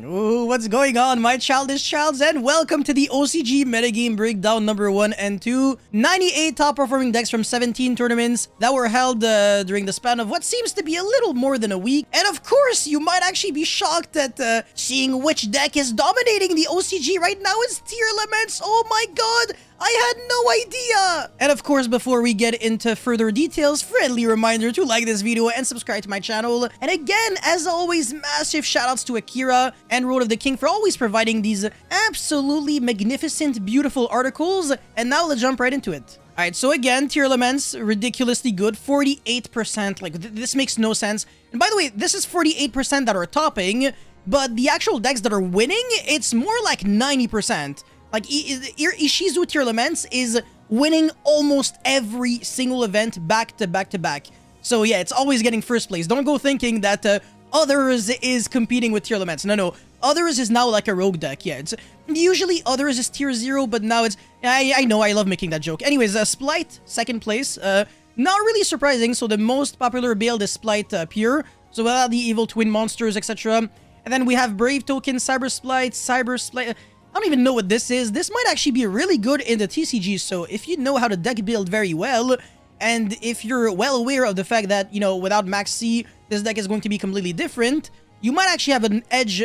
Ooh, what's going on, my childish childs, and welcome to the OCG Metagame Breakdown number 1 and 2. 98 top-performing decks from 17 tournaments that were held during the span of what seems to be a little more than a week. And of course, you might actually be shocked at seeing which deck is dominating the OCG right now is Tier Elements. Oh my god! I had no idea! And of course, before we get into further details, friendly reminder to like this video and subscribe to my channel. And again, as always, massive shoutouts to Akira and Road of the King for always providing these absolutely magnificent, beautiful articles. And now let's jump right into it. Alright, so again, Tier Elements, ridiculously good, 48%, like this makes no sense. And by the way, this is 48% that are topping, but the actual decks that are winning, it's more like 90%. Like, Ishizu Tier Elements is winning almost every single event back to back to back. So yeah, it's always getting first place. Don't go thinking that Others is competing with Tier Elements. No. Others is now like a rogue deck. Yeah, it's usually Others is tier 0, but now it's... I know, I love making that joke. Anyways, SPLIGHT, second place. Not really surprising. So the most popular build is SPLIGHT Pure. So without the evil twin monsters, etc. And then we have Brave Token, Cyber SPLIGHT. I don't even know what this is. This might actually be really good in the TCG, so if you know how to deck build very well, and if you're well aware of the fact that, you know, without Max C, this deck is going to be completely different, you might actually have an edge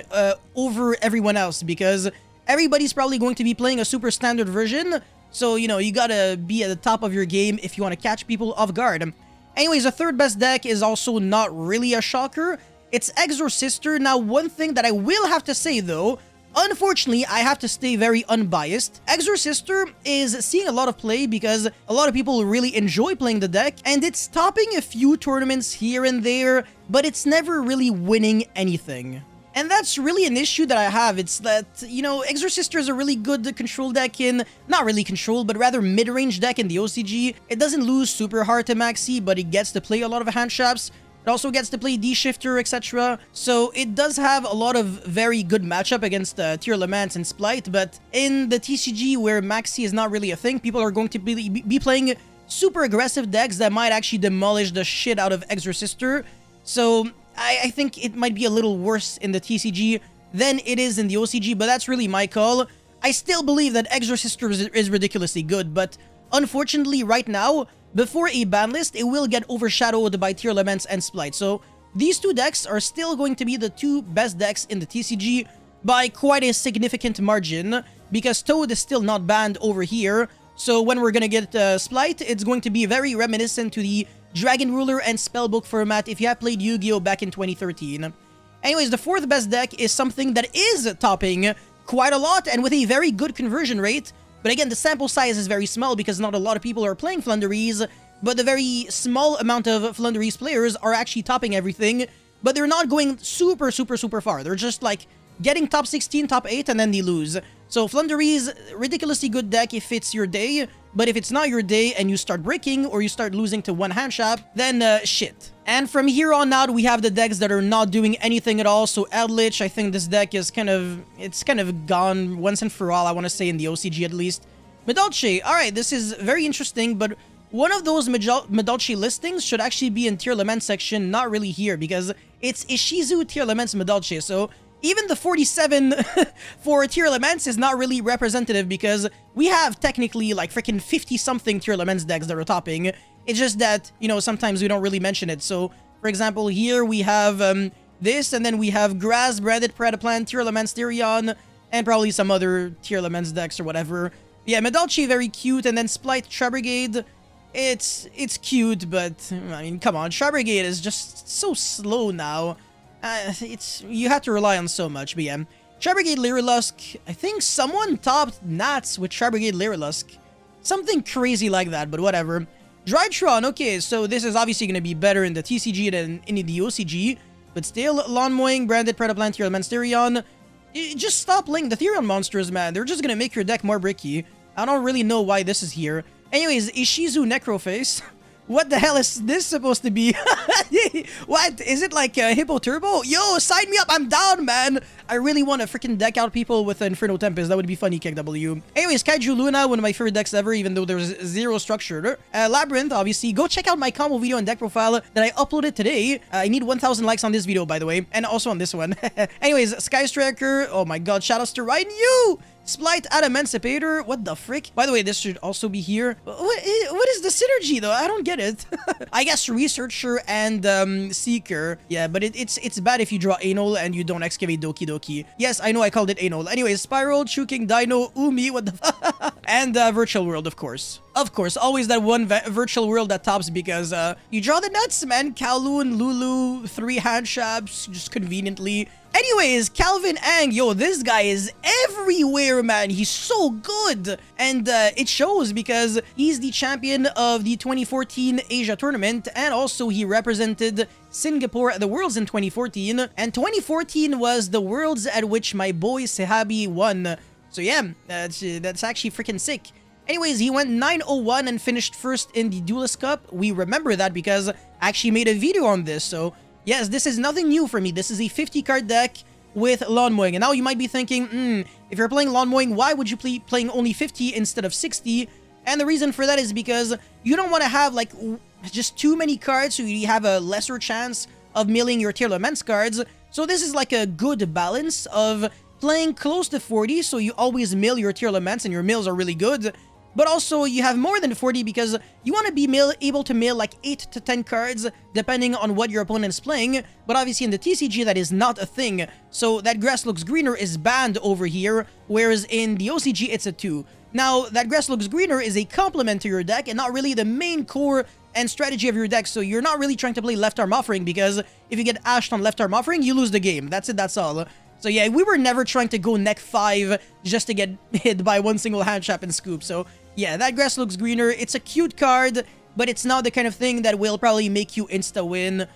over everyone else, because everybody's probably going to be playing a super standard version, so, you know, you gotta be at the top of your game if you want to catch people off guard. Anyways, the third best deck is also not really a shocker. It's Exorcister. Now, one thing that I will have to say, though, unfortunately, I have to stay very unbiased. Exorcister is seeing a lot of play because a lot of people really enjoy playing the deck, and it's topping a few tournaments here and there, but it's never really winning anything. And that's really an issue that I have. It's that, you know, Exorcister is a really good control deck in, not really control, but rather mid-range deck in the OCG. It doesn't lose super hard to Maxi, but it gets to play a lot of hand traps. It also gets to play D-Shifter, etc. So it does have a lot of very good matchup against Tier Elements and SPLIGHT, but in the TCG where Maxi is not really a thing, people are going to be playing super aggressive decks that might actually demolish the shit out of Exorcister. So I think it might be a little worse in the TCG than it is in the OCG, but that's really my call. I still believe that Exorcister is ridiculously good, but unfortunately right now, before a ban list, it will get overshadowed by Tier Elements and SPLIGHT. So these two decks are still going to be the two best decks in the TCG by quite a significant margin, because Toad is still not banned over here. So when we're gonna get SPLIGHT, it's going to be very reminiscent to the Dragon Ruler and Spellbook format if you have played Yu-Gi-Oh! Back in 2013. Anyways, the fourth best deck is something that is topping quite a lot and with a very good conversion rate. But again, the sample size is very small because not a lot of people are playing Flunderies, but the very small amount of Flunderies players are actually topping everything, but they're not going super far. They're just like getting top 16, top 8, and then they lose. So Flunderies, ridiculously good deck if it's your day, but if it's not your day and you start breaking or you start losing to one hand trap, then shit. And from here on out, we have the decks that are not doing anything at all. So Eldritch, I think this deck is kind of gone once and for all, I want to say, in the OCG at least. Medalche, alright, this is very interesting, but one of those Medalche listings should actually be in Tier Elements section, not really here, because it's Ishizu Tier Elements Medalche, so even the 47 for Tier Elements is not really representative because we have technically like freaking 50-something Tier Elements decks that are topping. It's just that, you know, sometimes we don't really mention it. So, for example, here we have this, and then we have Grass, Branded Predaplant, Tier Elements, Therion, and probably some other Tier Elements decks or whatever. Yeah, Medalche, very cute, and then SPLIGHT, Trabrigade. It's cute, but, I mean, come on, Trabrigade is just so slow now. You have to rely on so much, but yeah. Trabrigade Lyrilusk, I think someone topped Nats with Trabrigade Lyrilusk. Something crazy like that, but whatever. Drytron, okay, so this is obviously going to be better in the TCG than in the OCG, but still, Lawnmowing, Branded Predaplant, Tier Elements, Therion. Just stop playing the Therion monsters, man. They're just going to make your deck more bricky. I don't really know why this is here. Anyways, Ishizu Necroface. What the hell is this supposed to be? What? Is it like Hippo Turbo? Yo, sign me up. I'm down, man. I really want to freaking deck out people with Inferno Tempest. That would be funny, KW. Anyways, Kaiju Luna, one of my favorite decks ever, even though there's zero structure. Labyrinth, obviously. Go check out my combo video and deck profile that I uploaded today. I need 1,000 likes on this video, by the way, and also on this one. Anyways, Sky Striker. Oh my god, shoutouts to Ryan Yu! SPLIGHT at Emancipator. What the frick? By the way, this should also be here. What is the synergy, though? I don't get it. I guess Researcher and Seeker. Yeah, but it's bad if you draw Anal and you don't excavate Doki Doki. Yes, I know I called it Anal. Anyways, Spiral, Chuking Dino, Umi, what the and Virtual World, of course. Of course, always that one Virtual World that tops because you draw the nuts, man. Kowloon, Lulu, 3 hand traps, just conveniently. Anyways, Calvin Ang, yo, this guy is everywhere, man. He's so good. And it shows because he's the champion of the 2014 Asia tournament, and also he represented Singapore at the Worlds in 2014. And 2014 was the Worlds at which my boy Sehabi won. So yeah, that's actually freaking sick. Anyways, he went 9-0-1 and finished first in the Duelist Cup. We remember that because I actually made a video on this, so yes, this is nothing new for me. This is a 50-card deck with Lawn Mowing. And now you might be thinking, if you're playing Lawn Mowing, why would you be playing only 50 instead of 60? And the reason for that is because you don't want to have, like, just too many cards so you have a lesser chance of milling your Tier Laments cards. So this is like a good balance of playing close to 40, so you always mill your Tier Laments and your mills are really good. But also, you have more than 40 because you want to be able to mill like 8 to 10 cards depending on what your opponent's playing. But obviously in the TCG, that is not a thing. So that Grass Looks Greener is banned over here, whereas in the OCG, it's a 2. Now, that Grass Looks Greener is a complement to your deck and not really the main core and strategy of your deck. So you're not really trying to play Left Arm Offering because if you get ashed on Left Arm Offering, you lose the game. That's it, that's all. So yeah, we were never trying to go neck 5 just to get hit by one single hand trap and scoop. So yeah, that Grass Looks Greener. It's a cute card, but it's not the kind of thing that will probably make you insta-win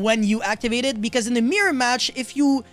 when you activate it. Because in the mirror match, if you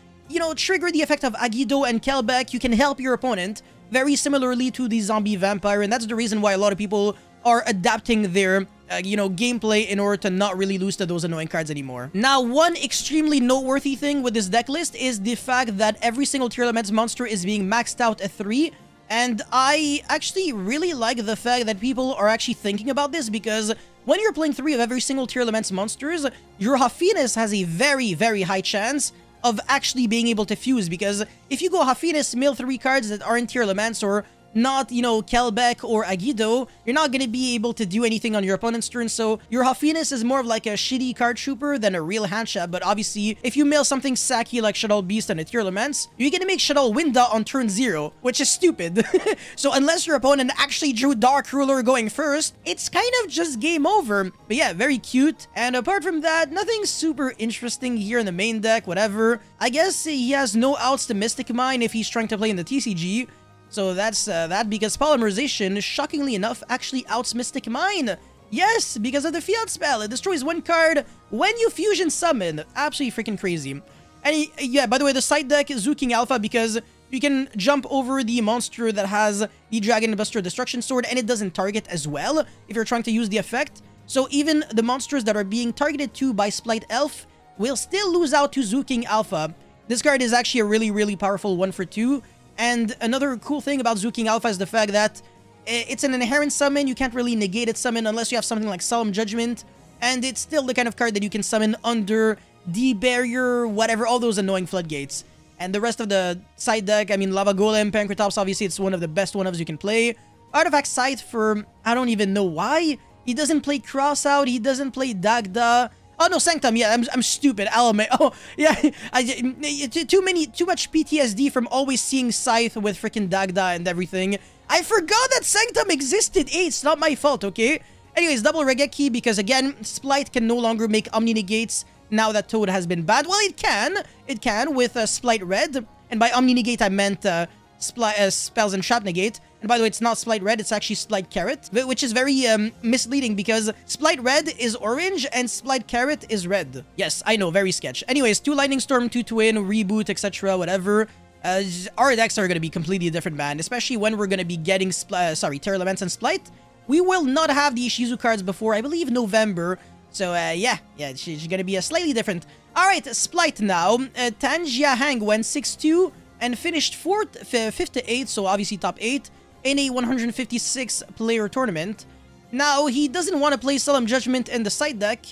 trigger the effect of Agido and Kelbeck, you can help your opponent very similarly to the Zombie Vampire. And that's the reason why a lot of people are adapting their gameplay in order to not really lose to those annoying cards anymore. Now, one extremely noteworthy thing with this deck list is the fact that every single Tier Laments monster is being maxed out at 3. And I actually really like the fact that people are actually thinking about this because when you're playing 3 of every single Tier Laments monsters, your Hafinis has a very, very high chance of actually being able to fuse, because if you go Hafinis, mill 3 cards that aren't Tier Laments or not, Kelbeck or Agido, you're not going to be able to do anything on your opponent's turn. So your Hafinis is more of like a shitty card trooper than a real hand trap. But obviously, if you mill something sacky like Shaddoll Beast and a Tier Laments, you're going to make Shaddoll Winda on turn 0, which is stupid. So unless your opponent actually drew Dark Ruler going first, it's kind of just game over. But yeah, very cute. And apart from that, nothing super interesting here in the main deck, whatever. I guess he has no outs to Mystic Mine if he's trying to play in the TCG. So that's that, because Polymerization, shockingly enough, actually outs Mystic Mine. Yes, because of the field spell. It destroys 1 card when you fusion summon. Absolutely freaking crazy. And yeah, by the way, the side deck is Zooking Alpha because you can jump over the monster that has the Dragon Buster Destruction Sword and it doesn't target as well if you're trying to use the effect. So even the monsters that are being targeted to by SPLIGHT Elf will still lose out to Zooking Alpha. This card is actually a really, really powerful 1 for 2. And another cool thing about Zooking Alpha is the fact that it's an inherent summon. You can't really negate its summon unless you have something like Solemn Judgment. And it's still the kind of card that you can summon under the barrier, whatever, all those annoying floodgates. And the rest of the side deck, I mean, Lava Golem, Pancratops, obviously it's one of the best 1-ofs you can play. Artifact Scythe for, I don't even know why. He doesn't play Crossout, he doesn't play Dagda. Oh no, Sanctum, yeah, I'm stupid. Alame. Oh, yeah, too much PTSD from always seeing Scythe with freaking Dagda and everything. I forgot that Sanctum existed. Hey, it's not my fault, okay? Anyways, double Regeki because, again, SPLIGHT can no longer make Omni Negates now that Toad has been banned. Well, it can with SPLIGHT Red. And by Omni Negate, I meant Spells and Trap Negate. And by the way, it's not SPLIGHT Red, it's actually SPLIGHT Carrot, which is very misleading because SPLIGHT Red is orange and SPLIGHT Carrot is red. Yes, I know, very sketch. Anyways, 2 Lightning Storm, 2 Twin, Reboot, etc., whatever. Our decks are going to be completely different, man, especially when we're going to be getting Tier Laments and SPLIGHT. we will not have the Ishizu cards before, I believe, November. So, yeah, she's gonna be slightly different. Alright, SPLIGHT now. Tan Jiahang went 6-2 and finished 5th to 8th, so obviously top 8, in a 156-player tournament. Now, he doesn't want to play Solemn Judgment in the side deck,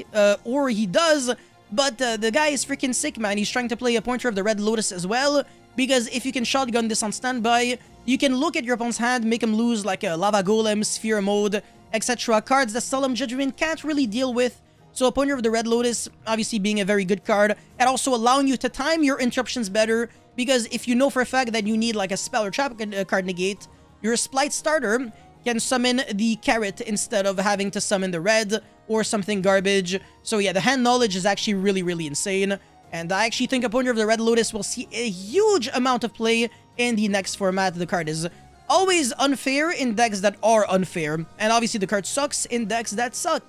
or he does, but the guy is freaking sick, man. He's trying to play a Pointer of the Red Lotus as well, because if you can shotgun this on standby, you can look at your opponent's hand, make him lose like a Lava Golem, Sphere Mode, etc. Cards that Solemn Judgment can't really deal with. So a Pointer of the Red Lotus, obviously being a very good card, and also allowing you to time your interruptions better, because if you know for a fact that you need like a spell or trap card negate, your SPLIGHT starter can summon the carrot instead of having to summon the red or something garbage. So yeah, the hand knowledge is actually really insane. And I actually think a Pointer of the Red Lotus will see a huge amount of play in the next format. The card is always unfair in decks that are unfair. And obviously the card sucks in decks that suck.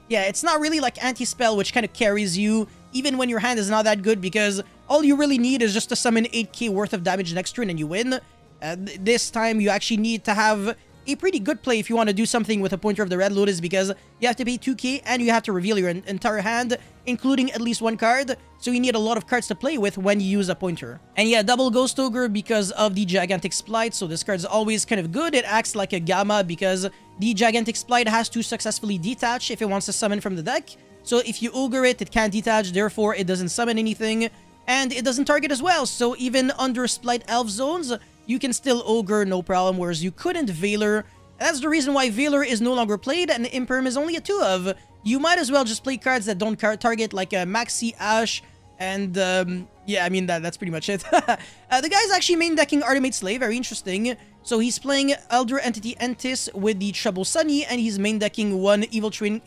Yeah, it's not really like anti-spell, which kind of carries you, even when your hand is not that good, because all you really need is just to summon 8k worth of damage next turn and you win. This time you actually need to have a pretty good play if you want to do something with a Pointer of the Red Lotus, because you have to pay 2k and you have to reveal your entire hand, including at least one card, so you need a lot of cards to play with when you use a Pointer. And yeah, double Ghost Ogre because of the Gigantic SPLIGHT, so this card's always kind of good. It acts like a Gamma because the Gigantic SPLIGHT has to successfully detach if it wants to summon from the deck. So if you Ogre it, it can't detach, therefore it doesn't summon anything, and it doesn't target as well, so even under SPLIGHT Elf zones, you can still Ogre, no problem, whereas you couldn't Veiler. That's the reason why Veiler is no longer played and Imperm is only a 2 of. You might as well just play cards that don't target, like a Maxi Ash, and yeah, I mean, that's pretty much it. The guy's actually main decking Artemate Slave, very interesting. So he's playing Elder Entity Entis with the Trouble Sunny, and he's main decking one Evil Twin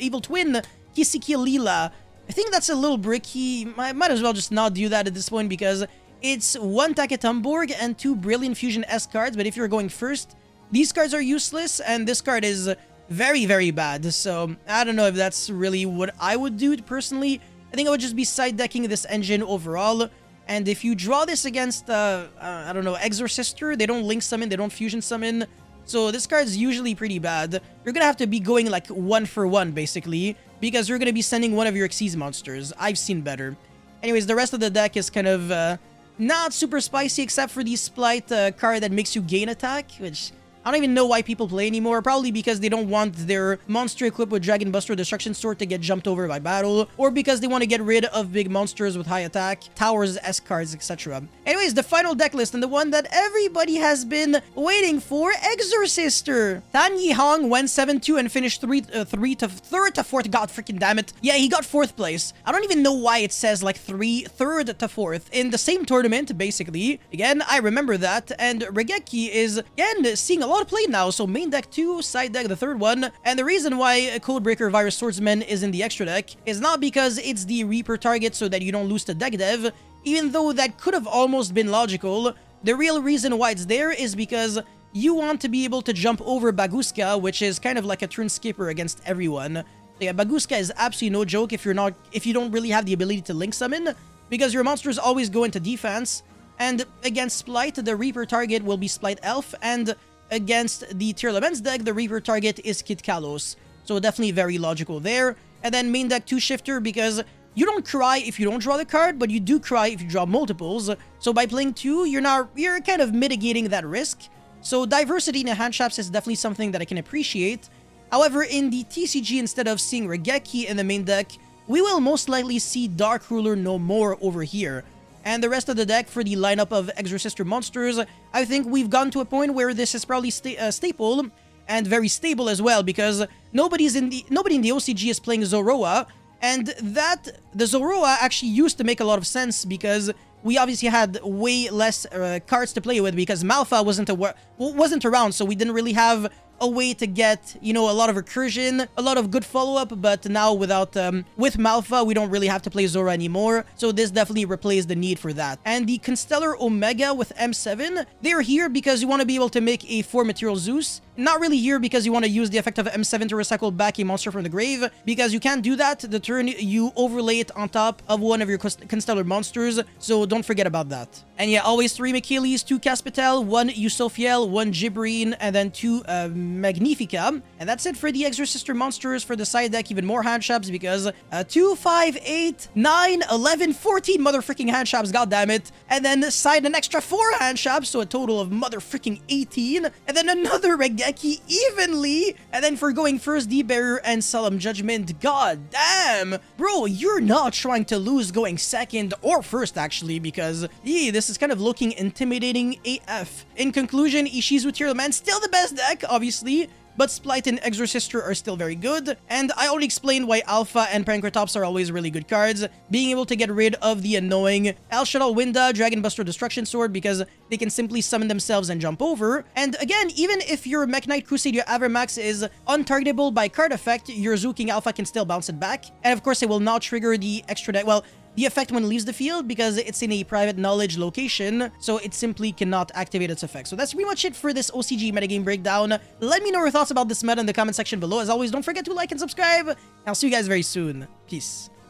Kisiki Lila. I think that's a little brick. He might as well just not do that at this point, because it's 1 Taketumborg and 2 Brilliant Fusion S cards, but if you're going first, these cards are useless, and this card is very bad. So I don't know if that's really what I would do personally. I think I would just be side decking this engine overall. And if you draw this against, I don't know, Exorcister, they don't Link Summon, they don't Fusion Summon. So this card's usually pretty bad. You're gonna have to be going like 1 for 1, basically, because you're gonna be sending one of your Xyz monsters. I've seen better. Anyways, the rest of the deck is kind of not super spicy, except for the SPLIGHT card that makes you gain attack, which I don't even know why people play anymore. Probably because they don't want their monster equipped with Dragon Buster or Destruction Sword to get jumped over by battle, or because they want to get rid of big monsters with high attack, towers, S cards, etc. Anyways, the final deck list, and the one that everybody has been waiting for, Exorcister. Tan Yihong went 7-2 and finished 3rd to 4th. God freaking damn it. Yeah, he got 4th place. I don't even know why it says like 3rd to 4th in the same tournament, basically. Again, I remember that. And Regeki is, again, seeing a lot of play now, so main deck 2, side deck the 3rd one. And the reason why Codebreaker Virus Swordsman is in the extra deck is not because it's the Reaper target so that you don't lose to deck dev, even though that could have almost been logical. The real reason why it's there is because you want to be able to jump over Baguska, which is kind of like a turn skipper against everyone. So yeah, Baguska is absolutely no joke if you don't really have the ability to Link Summon, because your monsters always go into defense, and against SPLIGHT, the Reaper target will be SPLIGHT Elf, and against the Tier Laments deck, the Reaper target is Kit Kalos. So definitely very logical there. And then main deck 2 Shifter, because you don't cry if you don't draw the card, but you do cry if you draw multiples. So by playing 2, you're kind of mitigating that risk. So diversity in the hand traps is definitely something that I can appreciate. However, in the TCG, instead of seeing Regeki in the main deck, we will most likely see Dark Ruler no more over here. And the rest of the deck for the lineup of Exorcister monsters, I think we've gotten to a point where this is probably staple, and very stable as well, because nobody in the OCG is playing Zoroa, and the Zoroa actually used to make a lot of sense, because we obviously had way less cards to play with, because Malfa wasn't around, so we didn't really have a way to get, you know, a lot of recursion, a lot of good follow-up, but now with Malfa, we don't really have to play Zora anymore, so this definitely replaced the need for that. And the Constellar Omega with M7, they're here because you want to be able to make a 4 Material Zeus not really here because you want to use the effect of M7 to recycle back a monster from the grave, because you can't do that the turn you overlay it on top of one of your Constellar monsters, so don't forget about that. And yeah, always 3 Michaelis, 2 Caspitel, 1 Eusophiel, 1 Gibberine, and then 2 Magnifica. And that's it for the Exorcister monsters. For the side deck, even more hand shops, because 2, 5, 8, 9, 11, 14 motherfucking hand shops, goddammit. And then side an extra 4 hand shops, so a total of motherfucking 18. And then another Regeki evenly. And then for going first, D-Bearer and Solemn Judgment, god damn. Bro, you're not trying to lose going second or first, actually, because this is kind of looking intimidating AF. In conclusion, Ishizu Tear Man still the best deck, obviously, but SPLIGHT and Exorcister are still very good, and I already explained why Alpha and Pancratops are always really good cards, being able to get rid of the annoying El Shaddai Winda, Dragon Buster Destruction Sword, because they can simply summon themselves and jump over. And again, even if your Mech Knight Crusade, your Avermax is untargetable by card effect, your Zooking Alpha can still bounce it back, and of course it will not trigger the extra deck, well, the effect when it leaves the field, because it's in a private knowledge location, so it simply cannot activate its effect. So that's pretty much it for this OCG metagame breakdown. Let me know your thoughts about this meta in the comment section below. As always, don't forget to like and subscribe. I'll see you guys very soon. Peace.